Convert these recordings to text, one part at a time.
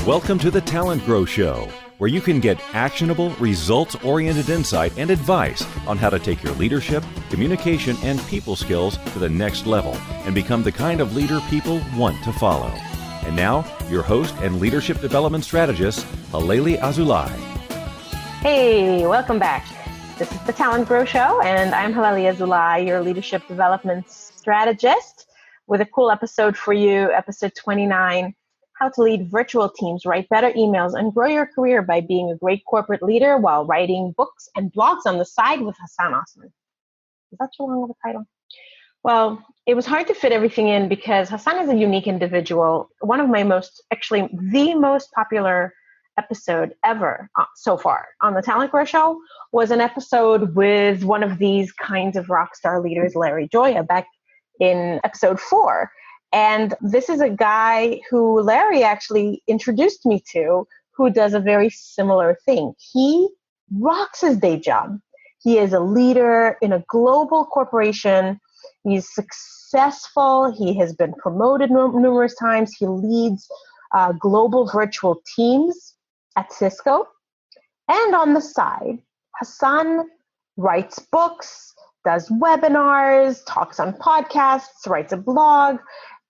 Welcome to the TalentGrow Show, where you can get actionable, results-oriented insight and advice on how to take your leadership, communication, and people skills to the next level and become the kind of leader people want to follow. And now, your host and leadership development strategist, Halelly Azulay. Hey, welcome back. This is the TalentGrow Show, and I'm Halelly Azulay, your leadership development strategist, with a cool episode for you, episode 29, how to lead virtual teams, write better emails, and grow your career by being a great corporate leader while writing books and blogs on the side with Hassan Osman. Is that too long of a title? Well, it was hard to fit everything in because Hassan is a unique individual. One of my the most popular episode ever so far on the TalentGrow Show was an episode with one of these kinds of rock star leaders, Larry Joya, back in episode 4. And this is a guy who Larry actually introduced me to, who does a very similar thing. He rocks his day job. He is a leader in a global corporation. He's successful. He has been promoted numerous times. He leads global virtual teams at Cisco. And on the side, Hassan writes books, does webinars, talks on podcasts, writes a blog,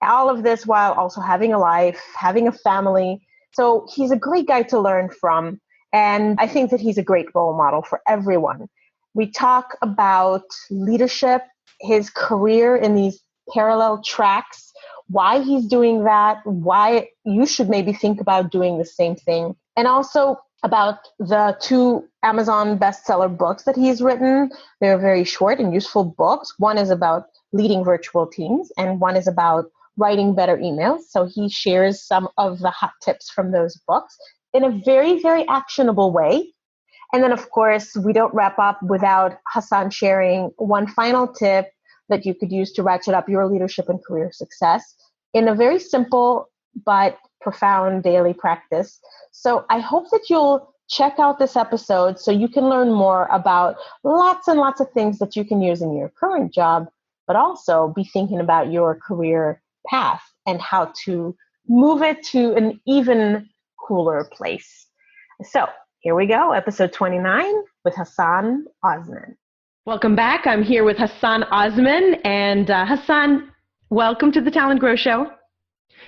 all of this while also having a life, having a family. So he's a great guy to learn from. And I think that he's a great role model for everyone. We talk about leadership, his career in these parallel tracks, why he's doing that, why you should maybe think about doing the same thing, and also about the 2 Amazon bestseller books that he's written. They're very short and useful books. One is about leading virtual teams, and one is about writing better emails. So he shares some of the hot tips from those books in a very, very actionable way. And then, of course, we don't wrap up without Hassan sharing one final tip that you could use to ratchet up your leadership and career success in a very simple but profound daily practice. So I hope that you'll check out this episode so you can learn more about lots and lots of things that you can use in your current job, but also be thinking about your career path and how to move it to an even cooler place. So here we go, episode 29 with Hassan Osman. Welcome back. I'm here with Hassan Osman. And Hassan, welcome to the TalentGrow Show.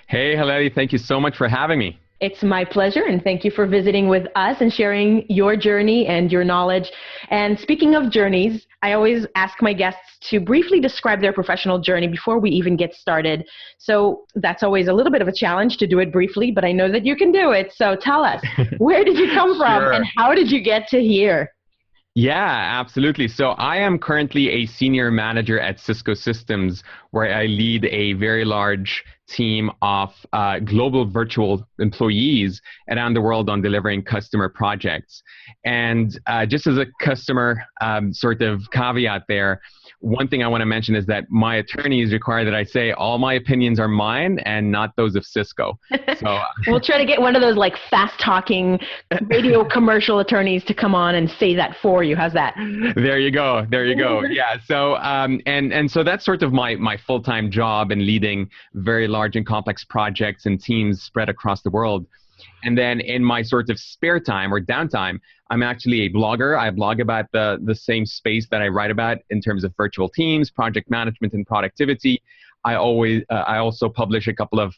Hey, Halelly, thank you so much for having me. It's my pleasure, and thank you for visiting with us and sharing your journey and your knowledge. And speaking of journeys, I always ask my guests to briefly describe their professional journey before we even get started. So that's always a little bit of a challenge to do it briefly, but I know that you can do it. So tell us, where did you come from Sure. and how did you get to here? Yeah, absolutely. So I am currently a senior manager at Cisco Systems, where I lead a very large team of global virtual employees around the world on delivering customer projects. And just as a customer sort of caveat there, one thing I want to mention is that my attorneys require that I say all my opinions are mine and not those of Cisco. So we'll try to get one of those like fast-talking radio commercial attorneys to come on and say that for you. How's that? There you go. There you go. Yeah. So and so that's sort of my full-time job in leading very large and complex projects and teams spread across the world. And then in my sort of spare time or downtime, I'm actually a blogger. I blog about the same space that I write about in terms of virtual teams, project management, and productivity. I also publish a couple of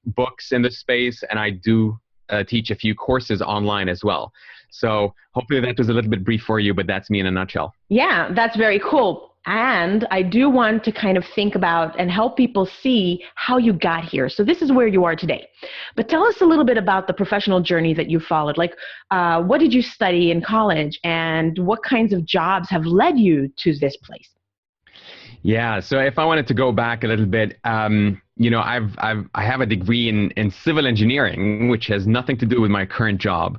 books in this space, and I do teach a few courses online as well. So hopefully that was a little bit brief for you, but that's me in a nutshell. Yeah, that's very cool. And I do want to kind of think about and help people see how you got here. So this is where you are today. But tell us a little bit about the professional journey that you followed. Like, what did you study in college and what kinds of jobs have led you to this place? Yeah, so if I wanted to go back a little bit, I have a degree in civil engineering, which has nothing to do with my current job.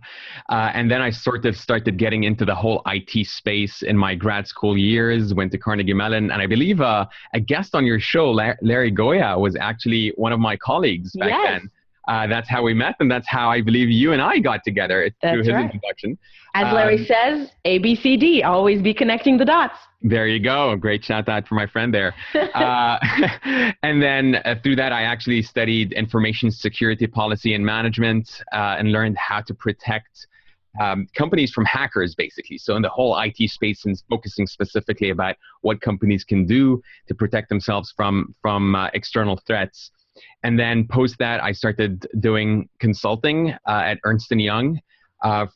And then I sort of started getting into the whole IT space in my grad school years, went to Carnegie Mellon. And I believe a guest on your show, Larry Goya, was actually one of my colleagues back then. That's how we met, and that's how I believe you and I got together. It's through his introduction. As Larry says, ABCD, always be connecting the dots. There you go. Great shout out for my friend there. And then through that, I actually studied information security policy and management and learned how to protect companies from hackers, basically. So in the whole IT space, and focusing specifically about what companies can do to protect themselves from external threats. And then post that, I started doing consulting at Ernst & Young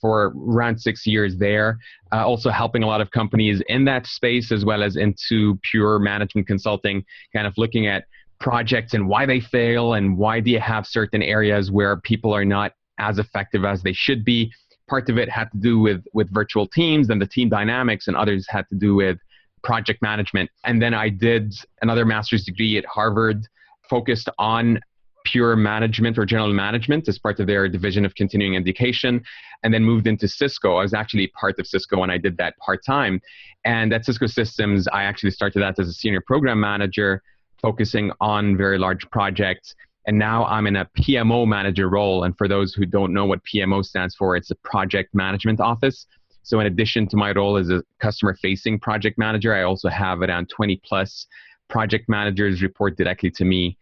for around 6 years there, also helping a lot of companies in that space, as well as into pure management consulting, kind of looking at projects and why they fail and why do you have certain areas where people are not as effective as they should be. Part of it had to do with virtual teams and the team dynamics, and others had to do with project management. And then I did another master's degree at Harvard, focused on pure management or general management as part of their division of continuing education, and then moved into Cisco. I was actually part of Cisco when I did that part-time. And at Cisco Systems, I actually started out as a senior program manager, focusing on very large projects. And now I'm in a PMO manager role. And for those who don't know what PMO stands for, it's a project management office. So in addition to my role as a customer-facing project manager, I also have around 20 plus project managers report directly to me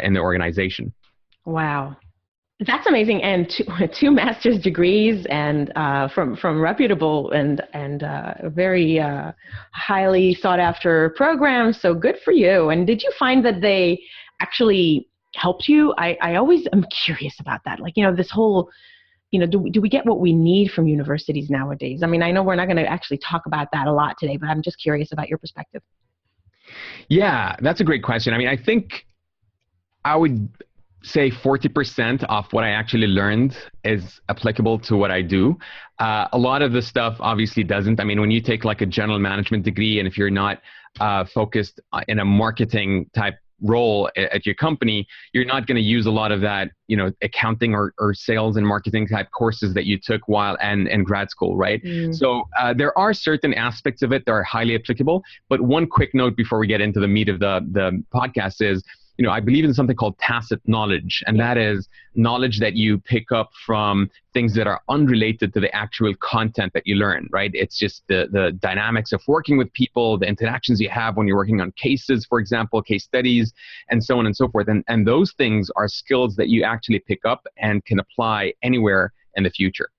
in the organization. Wow. That's amazing. And two master's degrees, and from reputable and very highly sought after programs. So good for you. And did you find that they actually helped you? I always am curious about that. Like, this whole, do we get what we need from universities nowadays? I mean, I know we're not going to actually talk about that a lot today, but I'm just curious about your perspective. Yeah, that's a great question. I mean, I think I would say 40% of what I actually learned is applicable to what I do. A lot of the stuff obviously doesn't. I mean, when you take like a general management degree, and if you're not focused in a marketing type role at your company, you're not going to use a lot of that, accounting or sales and marketing type courses that you took while in grad school, right? So there are certain aspects of it that are highly applicable. But one quick note before we get into the meat of the podcast is, I believe in something called tacit knowledge, and that is knowledge that you pick up from things that are unrelated to the actual content that you learn, right? It's just the dynamics of working with people, the interactions you have when you're working on cases, for example, case studies, and so on and so forth. And those things are skills that you actually pick up and can apply anywhere in the future.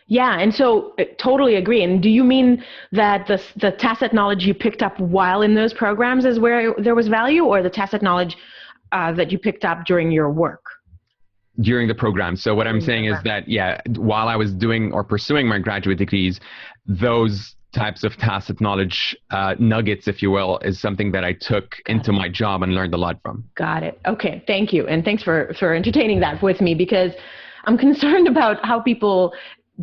Yeah, and so totally agree. And do you mean that the tacit knowledge you picked up while in those programs is where there was value, or the tacit knowledge that you picked up during your work? During the program. So what I'm saying is that, while I was doing or pursuing my graduate degrees, those types of tacit knowledge nuggets, if you will, is something that I took into my job and learned a lot from. Got it. Okay, thank you. And thanks for entertaining that with me, because I'm concerned about how people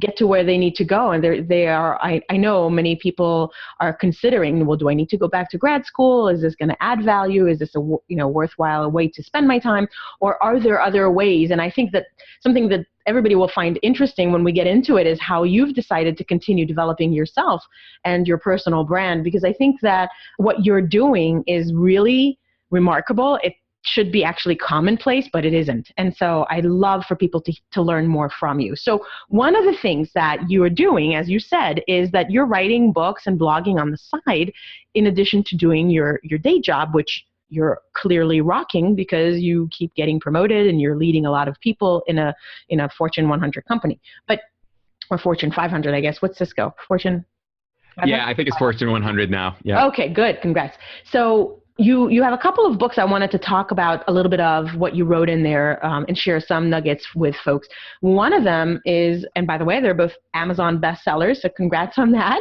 get to where they need to go. And I know many people are considering, well, do I need to go back to grad school? Is this going to add value? Is this a worthwhile way to spend my time? Or are there other ways? And I think that something that everybody will find interesting when we get into it is how you've decided to continue developing yourself and your personal brand, because I think that what you're doing is really remarkable. It should be actually commonplace, but it isn't. And so I'd love for people to learn more from you. So one of the things that you are doing, as you said, is that you're writing books and blogging on the side, in addition to doing your day job, which you're clearly rocking because you keep getting promoted and you're leading a lot of people in a Fortune 100 company, or Fortune 500, I guess. What's Cisco? Fortune 500? Yeah, I think it's Fortune 100 now. Yeah. Okay, good. Congrats. So you have a couple of books I wanted to talk about a little bit of what you wrote in there and share some nuggets with folks. One of them is, and by the way, they're both Amazon bestsellers, so congrats on that.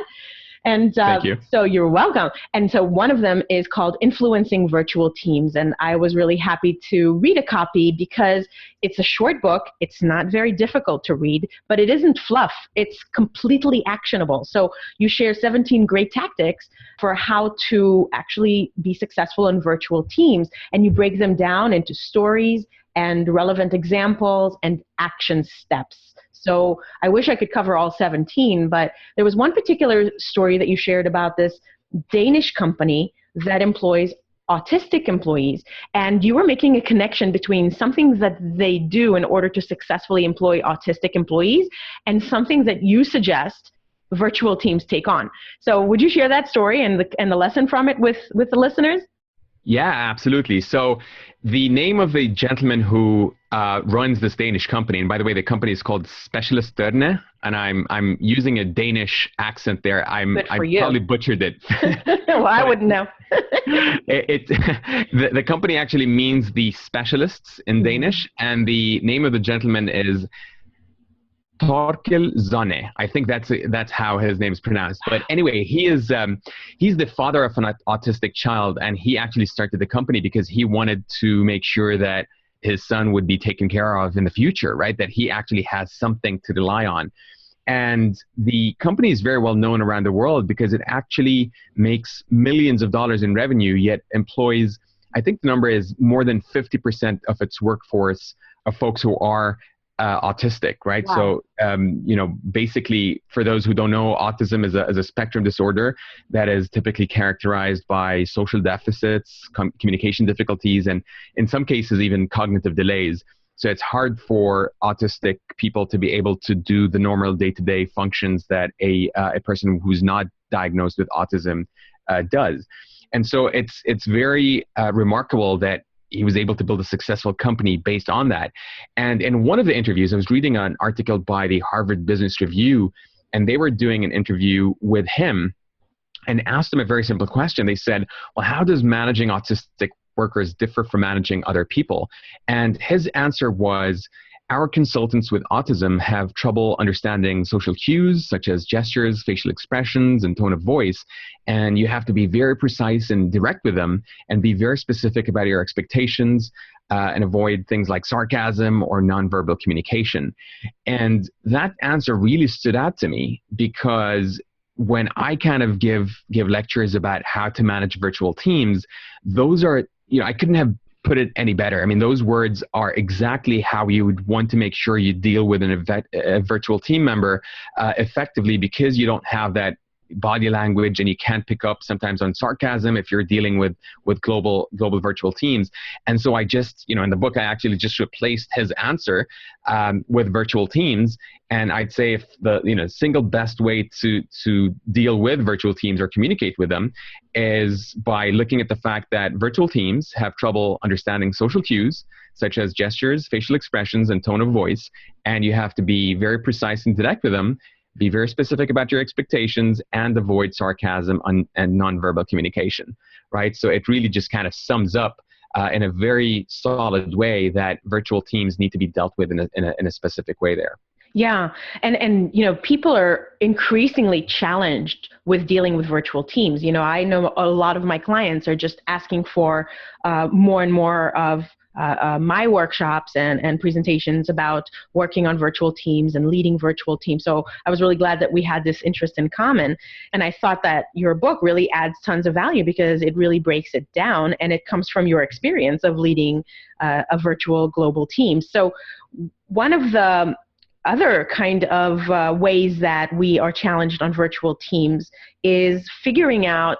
And Thank you. So you're welcome. And so one of them is called Influencing Virtual Teams. And I was really happy to read a copy because it's a short book. It's not very difficult to read, but it isn't fluff. It's completely actionable. So you share 17 great tactics for how to actually be successful in virtual teams. And you break them down into stories and relevant examples and action steps. So I wish I could cover all 17, but there was one particular story that you shared about this Danish company that employs autistic employees, and you were making a connection between something that they do in order to successfully employ autistic employees and something that you suggest virtual teams take on. So would you share that story and the lesson from it with the listeners? Yeah, absolutely. So the name of the gentleman who runs this Danish company, and by the way, the company is called Specialisterne, and I'm using a Danish accent there. I probably butchered it. Well, I wouldn't know. The company actually means the specialists in Danish, and the name of the gentleman is Torkel Zane. I think that's how his name is pronounced. But anyway, he's the father of an autistic child, and he actually started the company because he wanted to make sure that his son would be taken care of in the future, right? That he actually has something to rely on. And the company is very well known around the world because it actually makes millions of dollars in revenue, yet employs, I think the number is more than 50% of its workforce of folks who are autistic, right? Wow. So, basically, for those who don't know, autism is a spectrum disorder that is typically characterized by social deficits, communication difficulties, and in some cases, even cognitive delays. So it's hard for autistic people to be able to do the normal day-to-day functions that a person who's not diagnosed with autism does. And so it's very remarkable that he was able to build a successful company based on that. And in one of the interviews, I was reading an article by the Harvard Business Review, and they were doing an interview with him and asked him a very simple question. They said, well, how does managing autistic workers differ from managing other people? And his answer was, our consultants with autism have trouble understanding social cues such as gestures, facial expressions, and tone of voice. And you have to be very precise and direct with them and be very specific about your expectations and avoid things like sarcasm or nonverbal communication. And that answer really stood out to me because when I kind of give lectures about how to manage virtual teams, those are, I couldn't have put it any better. I mean, those words are exactly how you would want to make sure you deal with a virtual team member effectively, because you don't have that body language and you can't pick up sometimes on sarcasm if you're dealing with global virtual teams. And so I just, in the book, I actually just replaced his answer with virtual teams. And I'd say if the single best way to deal with virtual teams or communicate with them is by looking at the fact that virtual teams have trouble understanding social cues such as gestures, facial expressions, and tone of voice. And you have to be very precise and direct with them, be very specific about your expectations, and avoid sarcasm and nonverbal communication, right? So it really just kind of sums up in a very solid way that virtual teams need to be dealt with in a specific way there. Yeah. And people are increasingly challenged with dealing with virtual teams. I know a lot of my clients are just asking for more and more of my workshops and presentations about working on virtual teams and leading virtual teams. So I was really glad that we had this interest in common. And I thought that your book really adds tons of value because it really breaks it down and it comes from your experience of leading a virtual global team. So one of the other kind of ways that we are challenged on virtual teams is figuring out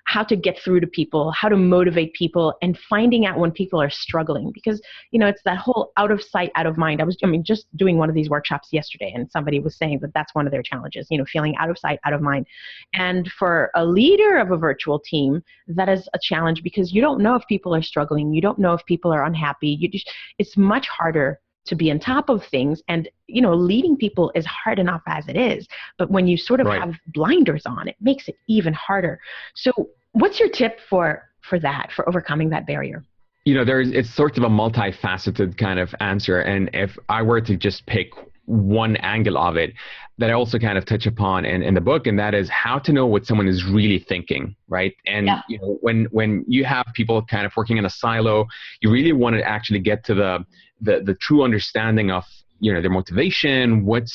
how to get through to people, how to motivate people, and finding out when people are struggling. Because, it's that whole out of sight, out of mind. I was just doing one of these workshops yesterday, and somebody was saying that that's one of their challenges, feeling out of sight, out of mind. And for a leader of a virtual team, that is a challenge because you don't know if people are struggling. You don't know if people are unhappy. It's much harder to be on top of things. And, leading people is hard enough as it is. But when you sort of have blinders on, it makes it even harder. So what's your tip for that, for overcoming that barrier? It's sort of a multifaceted kind of answer. And if I were to just pick one angle of it that I also kind of touch upon in the book, and that is how to know what someone is really thinking, right? And when you have people kind of working in a silo, you really want to actually get to the true understanding of their motivation, what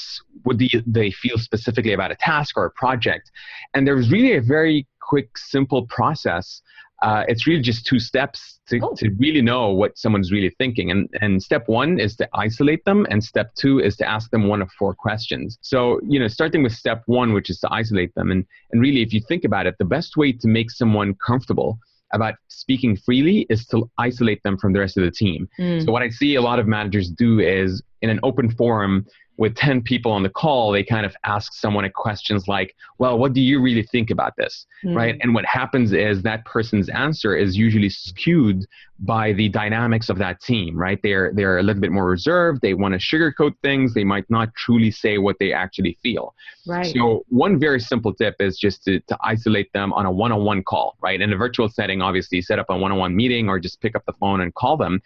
do they feel specifically about a task or a project. And there's really a very quick, simple process. It's really just 2 steps to really know what someone's really thinking. And step 1 is to isolate them, and step 2 is to ask them one of 4 questions. So, starting with step 1, which is to isolate them. And really, if you think about it, the best way to make someone comfortable about speaking freely is to isolate them from the rest of the team. So what I see a lot of managers do is in an open forum with 10 people on the call, they kind of ask someone questions like, well, what do you really think about this? Right? And what happens is that person's answer is usually skewed by the dynamics of that team, right? They're a little bit more reserved. They want to sugarcoat things. They might not truly say what they actually feel. Right. So one very simple tip is just to isolate them on a one-on-one call, right? In a virtual setting, obviously, set up a one-on-one meeting or just pick up the phone and call them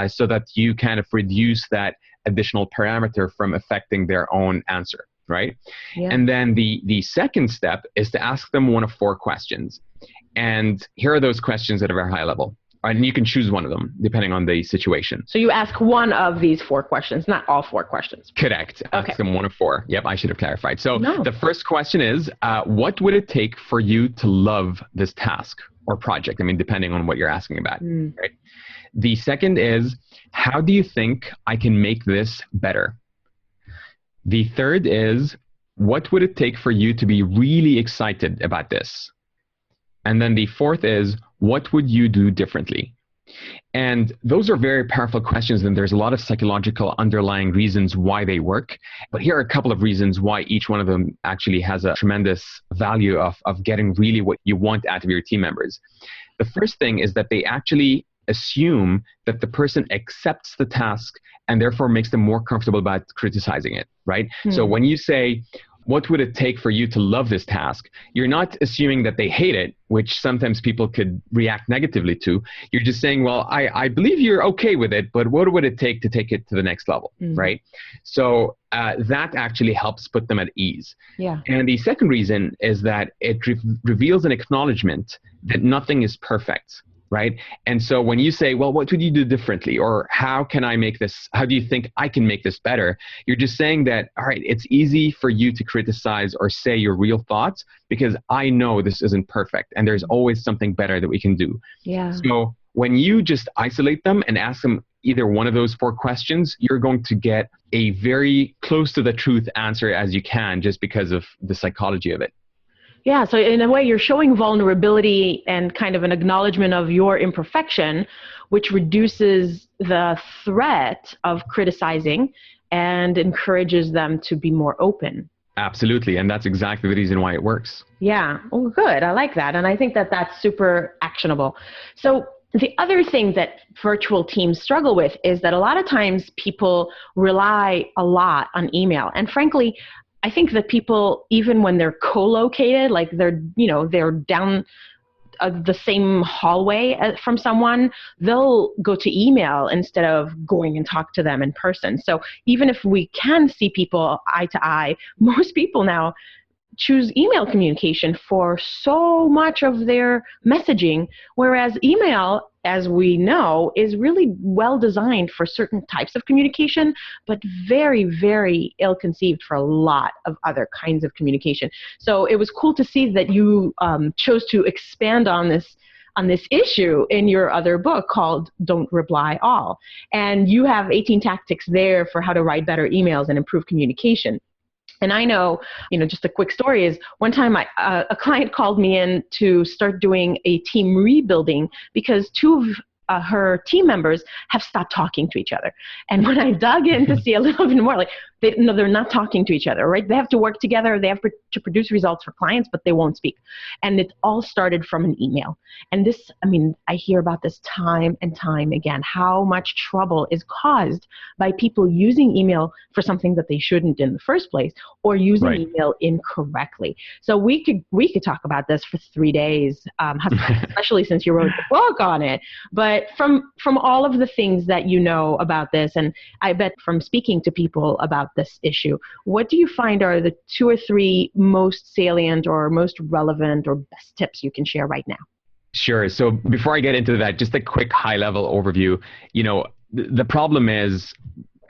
so that you kind of reduce that additional parameter from affecting their own answer, right? Yeah. And then the second step is to ask them one of 4 questions. And here are those questions at a very high level. And you can choose one of them depending on the situation. So you ask one of these 4 questions, not all 4 questions. Correct. Okay. Ask them one of 4. Yep, I should have clarified. So No. the first question is, what would it take for you to love this task or project? I mean, depending on what you're asking about, right? The second is, how do you think I can make this better? The third is, what would it take for you to be really excited about this? And then the fourth is, what would you do differently? And those are very powerful questions, and there's a lot of psychological underlying reasons why they work. But here are a couple of reasons why each one of them actually has a tremendous value of getting really what you want out of your team members. The first thing is that they actually assume that the person accepts the task and therefore makes them more comfortable about criticizing it, right? So when you say, what would it take for you to love this task? You're not assuming that they hate it, which sometimes people could react negatively to. You're just saying, well, I believe you're okay with it, but what would it take to take it to the next level, right? So that actually helps put them at ease. Yeah. And the second reason is that it reveals an acknowledgement that nothing is perfect, right? And so when you say, well, what would you do differently? Or how can I make this, how do you think I can make this better? You're just saying that, all right, it's easy for you to criticize or say your real thoughts because I know this isn't perfect and there's always something better that we can do. Yeah. So when you just isolate them and ask them either one of those 4 questions, you're going to get a very close to the truth answer as you can just because of the psychology of it. Yeah, so in a way, you're showing vulnerability and kind of an acknowledgement of your imperfection, which reduces the threat of criticizing and encourages them to be more open. Absolutely, and that's exactly the reason why it works. Yeah, oh, good. I like that. And I think that that's super actionable. So the other thing that virtual teams struggle with is that a lot of times people rely a lot on email. And frankly, I think that people, even when they're co-located, like they're down the same hallway from someone, they'll go to email instead of going and talk to them in person. So even if we can see people eye to eye, most people now choose email communication for so much of their messaging, whereas email, as we know, is really well designed for certain types of communication, but very, very ill-conceived for a lot of other kinds of communication. So it was cool to see that you chose to expand on this issue in your other book called Don't Reply All. And you have 18 tactics there for how to write better emails and improve communication. And I know, just a quick story is one time a client called me in to start doing a team rebuilding because 2 of her team members have stopped talking to each other. And when I dug in to see a little bit more, like, they're not talking to each other, right? They have to work together. They have to produce results for clients, but they won't speak. And it all started from an email. And this, I hear about this time and time again, how much trouble is caused by people using email for something that they shouldn't in the first place, or using email incorrectly. So we could talk about this for 3 days, especially since you wrote the book on it. But from all of the things that you know about this, and I bet from speaking to people about this issue, what do you find are the 2 or 3 most salient or most relevant or best tips you can share right now? Sure. So before I get into that, just a quick high-level overview. The problem is,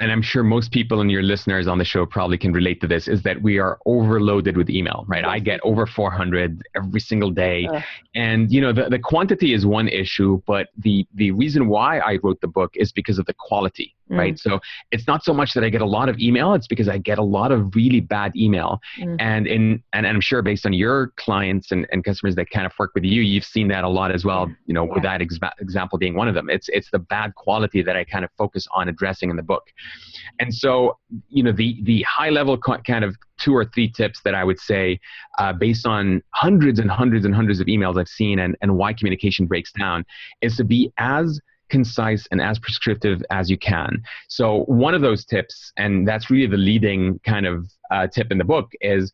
and I'm sure most people and your listeners on the show probably can relate to this, is that we are overloaded with email, right? I get over 400 every single day. And, the quantity is one issue, but the reason why I wrote the book is because of the quality, right? So it's not so much that I get a lot of email, it's because I get a lot of really bad email. And I'm sure based on your clients and customers that kind of work with you, you've seen that a lot as well, with that example being one of them. It's the bad quality that I kind of focus on addressing in the book. And so, the high level kind of 2 or 3 tips that I would say, based on hundreds and hundreds and hundreds of emails I've seen and why communication breaks down, is to be as concise and as prescriptive as you can. So one of those tips, and that's really the leading kind of tip in the book, is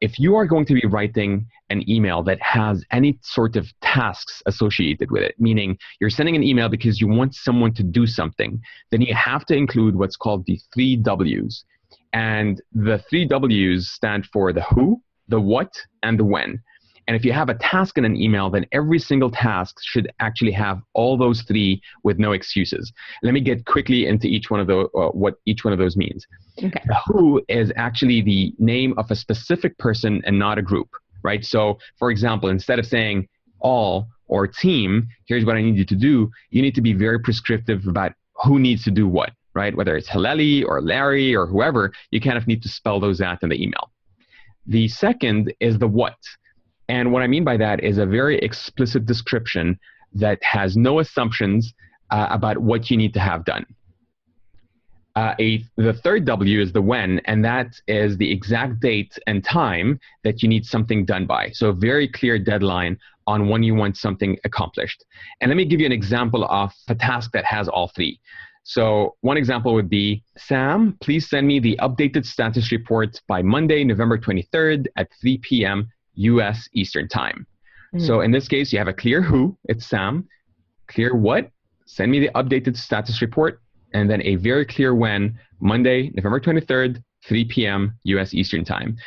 if you are going to be writing an email that has any sort of tasks associated with it, meaning you're sending an email because you want someone to do something, then you have to include what's called the 3 W's. And the 3 W's stand for the who, the what, and the when. And if you have a task in an email, then every single task should actually have all those 3 with no excuses. Let me get quickly into each one of those, what each one of those means. Okay. The who is actually the name of a specific person and not a group, right? So, for example, instead of saying all or team, here's what I need you to do, you need to be very prescriptive about who needs to do what, right? Whether it's Halelly or Larry or whoever, you kind of need to spell those out in the email. The second is the what. And what I mean by that is a very explicit description that has no assumptions about what you need to have done. The third W is the when, and that is the exact date and time that you need something done by. So a very clear deadline on when you want something accomplished. And let me give you an example of a task that has all 3. So one example would be, Sam, please send me the updated status report by Monday, November 23rd at 3 p.m. U.S. Eastern Time. So in this case, you have a clear who, it's Sam, clear what, send me the updated status report, and then a very clear when, Monday, November 23rd, 3 p.m. U.S. Eastern Time.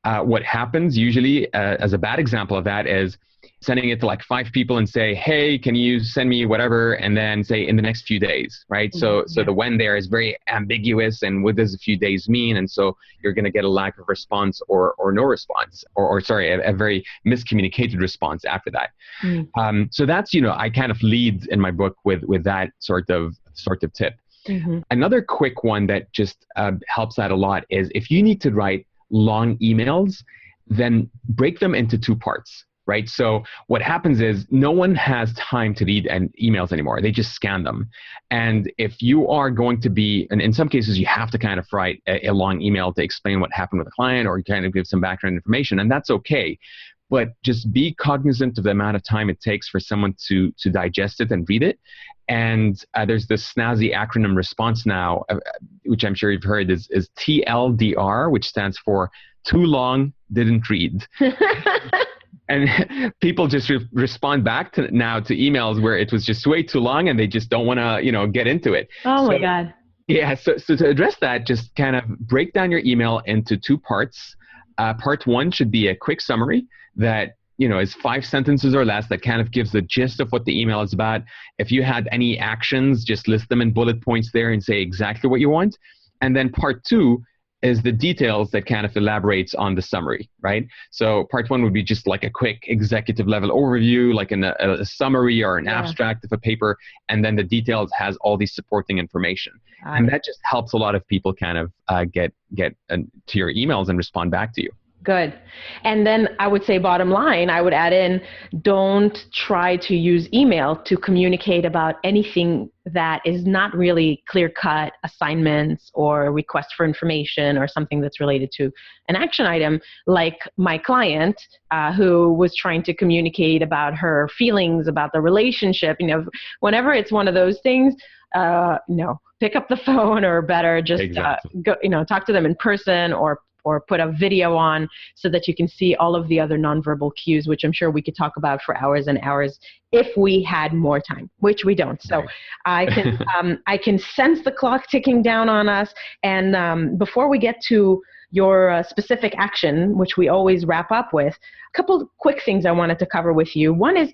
What happens usually, as a bad example of that, is sending it to like 5 people and say, hey, can you send me whatever? And then say in the next few days, right? So the when there is very ambiguous, and what does a few days mean? And so you're going to get a lack of response or no response, or sorry, a very miscommunicated response after that. So that's, I kind of lead in my book with that sort of tip. Another quick one that just helps out a lot is if you need to write long emails, then break them into 2 parts. Right. So what happens is no one has time to read emails anymore. They just scan them. And if you are going to be, and in some cases, you have to kind of write a long email to explain what happened with a client or kind of give some background information, and that's okay. But just be cognizant of the amount of time it takes for someone to digest it and read it. And there's this snazzy acronym response now, which I'm sure you've heard, is TLDR, which stands for too long, didn't read. And people just respond back to emails where it was just way too long and they just don't want to, get into it. Oh, my God. Yeah. So to address that, just kind of break down your email into 2 parts. Part 1 should be a quick summary that, is 5 sentences or less, that kind of gives the gist of what the email is about. If you had any actions, just list them in bullet points there and say exactly what you want. And then part 2 is the details that kind of elaborates on the summary, right? So part 1 would be just like a quick executive level overview, like a summary or an abstract of a paper, and then the details has all these supporting information. And that just helps a lot of people kind of get to your emails and respond back to you. Good. And then I would say bottom line, I would add in, don't try to use email to communicate about anything that is not really clear-cut assignments or request for information or something that's related to an action item, like my client who was trying to communicate about her feelings about the relationship. Whenever it's one of those things, no, pick up the phone, or better just go, talk to them in person, or put a video on so that you can see all of the other nonverbal cues, which I'm sure we could talk about for hours and hours if we had more time, which we don't. So I can sense the clock ticking down on us. And before we get to your specific action, which we always wrap up with, a couple quick things I wanted to cover with you. One is,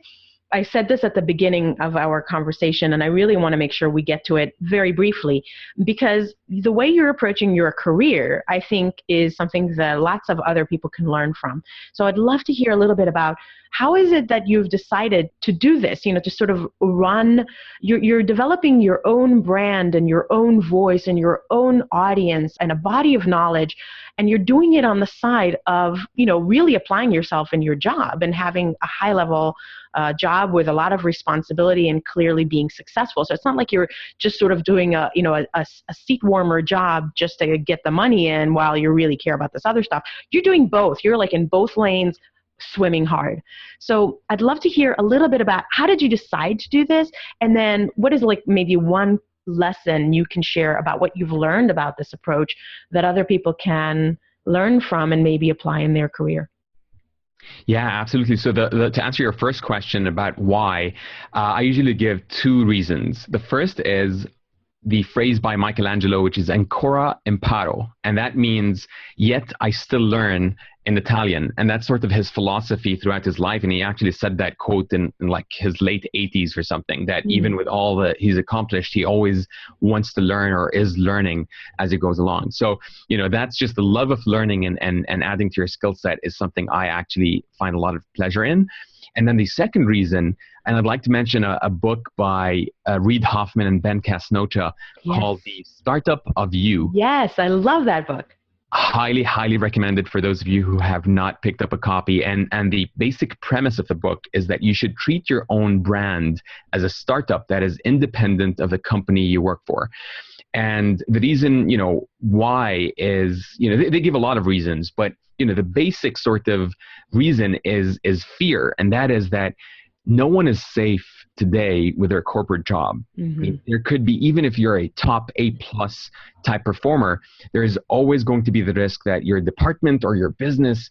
I said this at the beginning of our conversation, and I really want to make sure we get to it very briefly, because the way you're approaching your career, I think, is something that lots of other people can learn from. So I'd love to hear a little bit about how is it that you've decided to do this, to sort of run, you're developing your own brand and your own voice and your own audience and a body of knowledge, and you're doing it on the side of, really applying yourself in your job and having a high level job with a lot of responsibility and clearly being successful. So it's not like you're just sort of doing a seat warmer job just to get the money in while you really care about this other stuff. You're doing both. You're like in both lanes, swimming hard. So I'd love to hear a little bit about how did you decide to do this? And then what is like maybe one lesson you can share about what you've learned about this approach that other people can learn from and maybe apply in their career? Yeah, absolutely. So to answer your first question about why, I usually give two reasons. The first is the phrase by Michelangelo, which is ancora imparo. And that means, yet I still learn, in Italian. And that's sort of his philosophy throughout his life. And he actually said that quote in like his late 80s or something, that even with all that he's accomplished, he always wants to learn or is learning as he goes along. So, that's just the love of learning and adding to your skill set is something I actually find a lot of pleasure in. And then the second reason, and I'd like to mention a book by Reid Hoffman and Ben Casnota called The Startup of You. Yes, I love that book. Highly, highly recommended for those of you who have not picked up a copy. And the basic premise of the book is that you should treat your own brand as a startup that is independent of the company you work for. And the reason, why is, they give a lot of reasons, but, the basic sort of reason is fear. And that is that no one is safe today with their corporate job. Mm-hmm. I mean, there could be, even if you're a top A+ type performer, there is always going to be the risk that your department or your business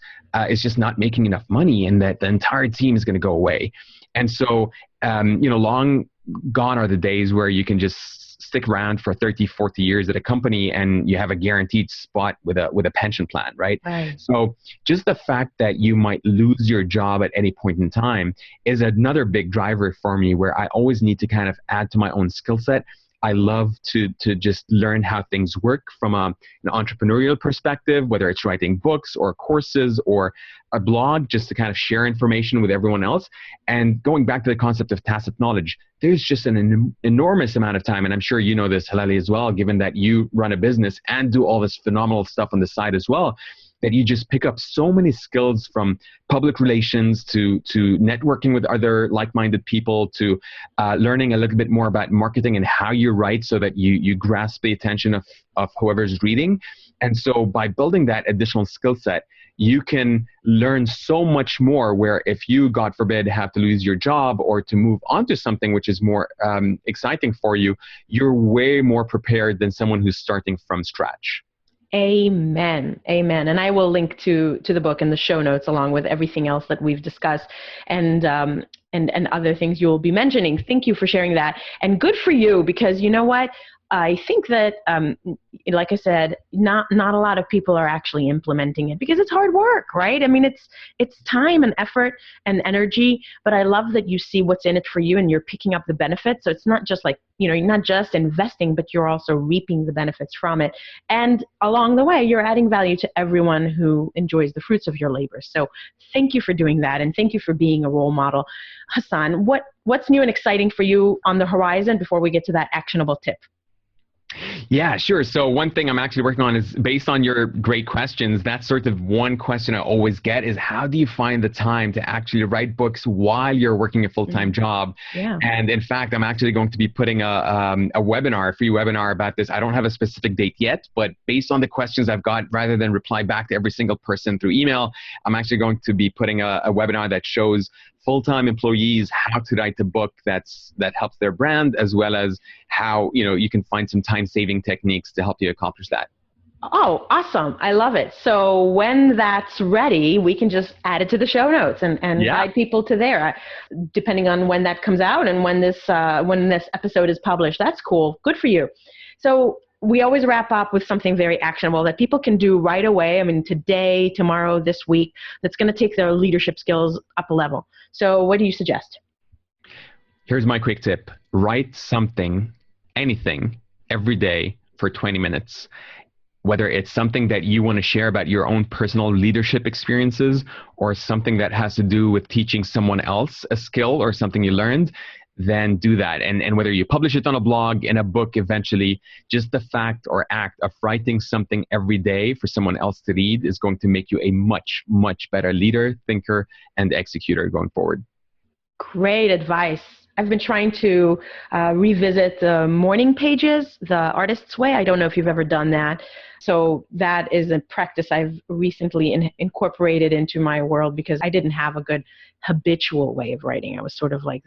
is just not making enough money and that the entire team is going to go away. And so, long gone are the days where you can just stick around for 30, 40 years at a company and you have a guaranteed spot with a pension plan, right? So just the fact that you might lose your job at any point in time is another big driver for me, where I always need to kind of add to my own skill set. I love to just learn how things work from an entrepreneurial perspective, whether it's writing books or courses or a blog, just to kind of share information with everyone else. And going back to the concept of tacit knowledge, there's just an enormous amount of time, and I'm sure you know this, Halelly, as well, given that you run a business and do all this phenomenal stuff on the side as well, that you just pick up so many skills, from public relations to networking with other like-minded people to learning a little bit more about marketing and how you write so that you grasp the attention of whoever's reading. And so by building that additional skill set, you can learn so much more, where if you, God forbid, have to lose your job or to move on to something which is more exciting for you, you're way more prepared than someone who's starting from scratch. Amen. Amen. And I will link to the book in the show notes, along with everything else that we've discussed and other things you will be mentioning. Thank you for sharing that. And good for you, because you know what? I think that, like I said, not a lot of people are actually implementing it because it's hard work, right? I mean, it's time and effort and energy, but I love that you see what's in it for you and you're picking up the benefits. So it's not just like, you're not just investing, but you're also reaping the benefits from it. And along the way, you're adding value to everyone who enjoys the fruits of your labor. So thank you for doing that. And thank you for being a role model. Hassan, what's new and exciting for you on the horizon before we get to that actionable tip? Yeah, sure. So one thing I'm actually working on is, based on your great questions, that's sort of one question I always get is, how do you find the time to actually write books while you're working a full-time job? Yeah. And in fact, I'm actually going to be putting a webinar, a free webinar about this. I don't have a specific date yet, but based on the questions I've got, rather than reply back to every single person through email, I'm actually going to be putting a webinar that shows full-time employees how to write a book that helps their brand, as well as how you can find some time-saving techniques to help you accomplish that. Oh, awesome. I love it. So when that's ready, we can just add it to the show notes and guide people to there, depending on when that comes out and when this episode is published. That's cool. Good for you. So we always wrap up with something very actionable that people can do right away. I mean, today, tomorrow, this week, that's going to take their leadership skills up a level. So what do you suggest? Here's my quick tip. Write something, anything, every day for 20 minutes. Whether it's something that you want to share about your own personal leadership experiences or something that has to do with teaching someone else a skill or something you learned, then do that. And whether you publish it on a blog, in a book eventually, just the fact or act of writing something every day for someone else to read is going to make you a much, much better leader, thinker, and executor going forward. Great advice. I've been trying to revisit the morning pages, the artist's way. I don't know if you've ever done that. So that is a practice I've recently incorporated into my world because I didn't have a good habitual way of writing. I was sort of like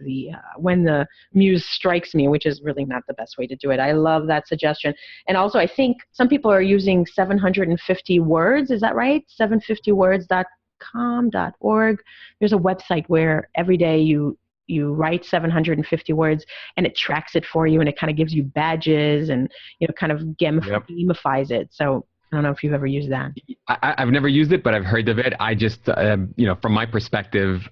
when the muse strikes me, which is really not the best way to do it. I love that suggestion. And also I think some people are using 750 words. Is that right? 750words.com.org. There's a website where every day you write 750 words and it tracks it for you and it kind of gives you badges and kind of gamifies it. So I don't know if you've ever used that. I've never used it, but I've heard of it. I just, from my perspective,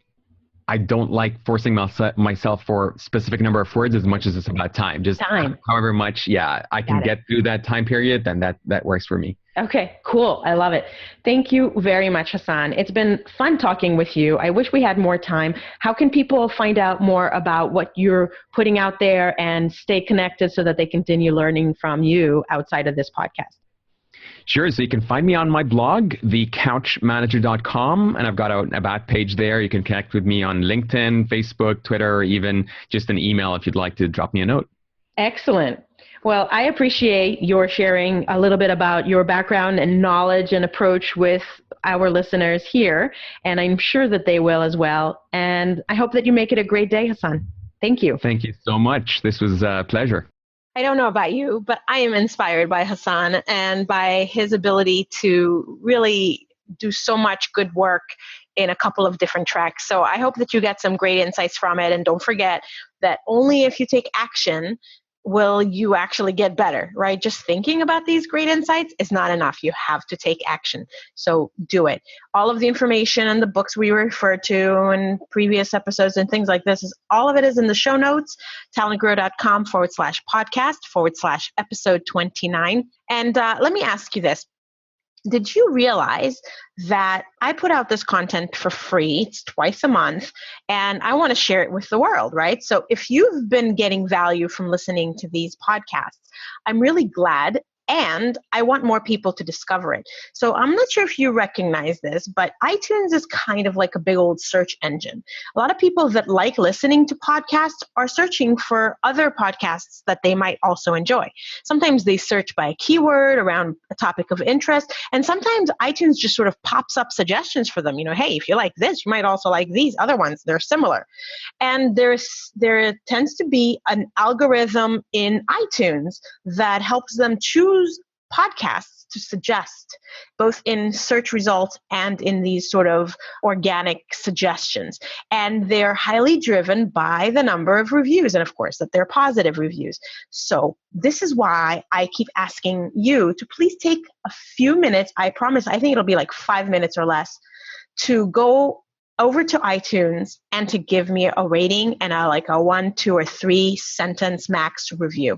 I don't like forcing myself for a specific number of words as much as it's about time. Just time. However much, I can get through that time period, then that works for me. Okay, cool. I love it. Thank you very much, Hassan. It's been fun talking with you. I wish we had more time. How can people find out more about what you're putting out there and stay connected so that they continue learning from you outside of this podcast? Sure. So you can find me on my blog, thecouchmanager.com, and I've got an about page there. You can connect with me on LinkedIn, Facebook, Twitter, or even just an email if you'd like to drop me a note. Excellent. Well, I appreciate your sharing a little bit about your background and knowledge and approach with our listeners here, and I'm sure that they will as well. And I hope that you make it a great day, Hassan. Thank you. Thank you so much. This was a pleasure. I don't know about you, but I am inspired by Hassan and by his ability to really do so much good work in a couple of different tracks. So I hope that you get some great insights from it. And don't forget that only if you take action will you actually get better, right? Just thinking about these great insights is not enough. You have to take action. So do it. All of the information and the books we referred to in previous episodes and things like this, all of it is in the show notes, talentgrow.com/podcast/episode 29. And let me ask you this. Did you realize that I put out this content for free? It's twice a month, and I want to share it with the world, right? So if you've been getting value from listening to these podcasts, I'm really glad, and I want more people to discover it. So I'm not sure if you recognize this, but iTunes is kind of like a big old search engine. A lot of people that like listening to podcasts are searching for other podcasts that they might also enjoy. Sometimes they search by a keyword around a topic of interest, and sometimes iTunes just sort of pops up suggestions for them. Hey, if you like this, you might also like these other ones. They're similar. And there tends to be an algorithm in iTunes that helps them choose podcasts to suggest, both in search results and in these sort of organic suggestions. And they're highly driven by the number of reviews, and of course that they're positive reviews. So this is why I keep asking you to please take a few minutes. I promise, I think it'll be like 5 minutes or less, to go over to iTunes and to give me a rating and a 1, 2, or 3 sentence max review.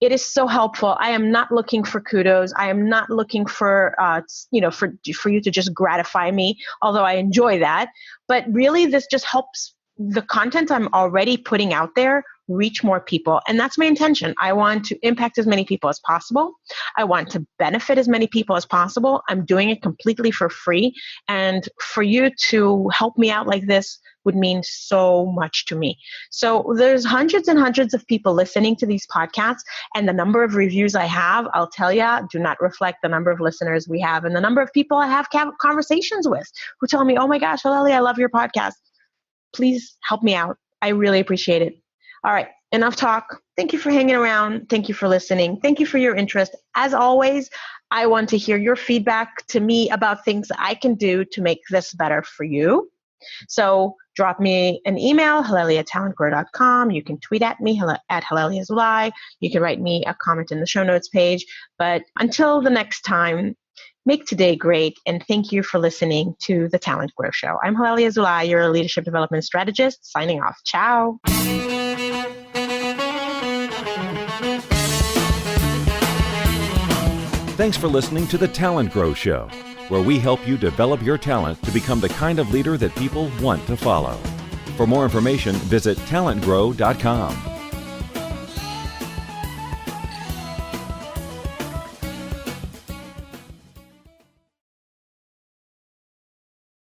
It is so helpful. I am not looking for kudos. I am not looking for for you to just gratify me, although I enjoy that. But really, this just helps the content I'm already putting out there reach more people. And that's my intention. I want to impact as many people as possible. I want to benefit as many people as possible. I'm doing it completely for free. And for you to help me out like this would mean so much to me. So there's hundreds and hundreds of people listening to these podcasts, and the number of reviews I have, I'll tell you, do not reflect the number of listeners we have and the number of people I have conversations with who tell me, oh my gosh, Halelly, I love your podcast. Please help me out. I really appreciate it. All right, enough talk. Thank you for hanging around. Thank you for listening. Thank you for your interest. As always, I want to hear your feedback to me about things I can do to make this better for you. So drop me an email, halelly@talentgrow.com. You can tweet at me at Halelly Azulay. You can write me a comment in the show notes page. But until the next time, Make today great, and thank you for listening to the Talent Grow Show. I'm Halelly Azulay, your leadership development strategist, signing off. Ciao. Thanks for listening to the Talent Grow Show, where we help you develop your talent to become the kind of leader that people want to follow. For more information, visit talentgrow.com.